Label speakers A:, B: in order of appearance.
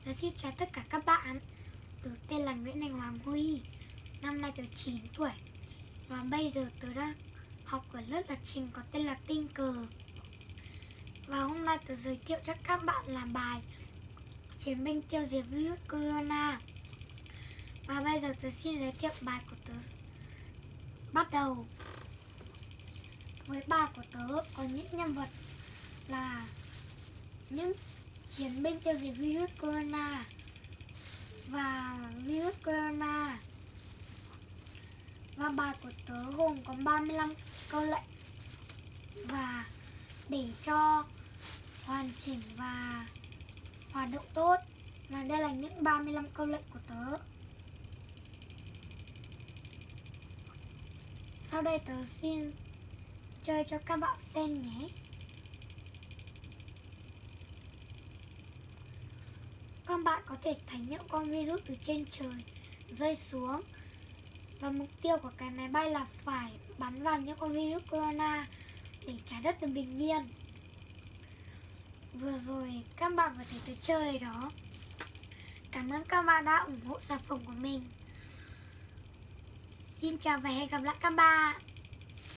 A: Tớ xin chào tất cả các bạn. Tớ tên là Nguyễn Thành Hoàng Huy. Năm nay tớ 9 tuổi. Và bây giờ tớ đang học ở lớp lập trình có tên là Tinh Cờ. Và hôm nay tớ giới thiệu cho các bạn là bài Chiến binh tiêu diệt virus corona. Và bây giờ tớ xin giới thiệu bài của tớ. Bắt đầu. Với bài của tớ có những nhân vật là những chiến binh tiêu diệt virus corona và virus corona. Và bài của tớ gồm có 35 câu lệnh. Và để cho hoàn chỉnh và hoạt động tốt, và đây là những 35 câu lệnh của tớ. Sau đây tớ xin chơi cho các bạn xem nhé. Các bạn có thể thấy những con virus từ trên trời rơi xuống. Và mục tiêu của cái máy bay là phải bắn vào những con virus corona để trái đất được bình yên. Vừa rồi các bạn vừa thấy tôi chơi đó. Cảm ơn các bạn đã ủng hộ sản phẩm của mình. Xin chào và hẹn gặp lại các bạn.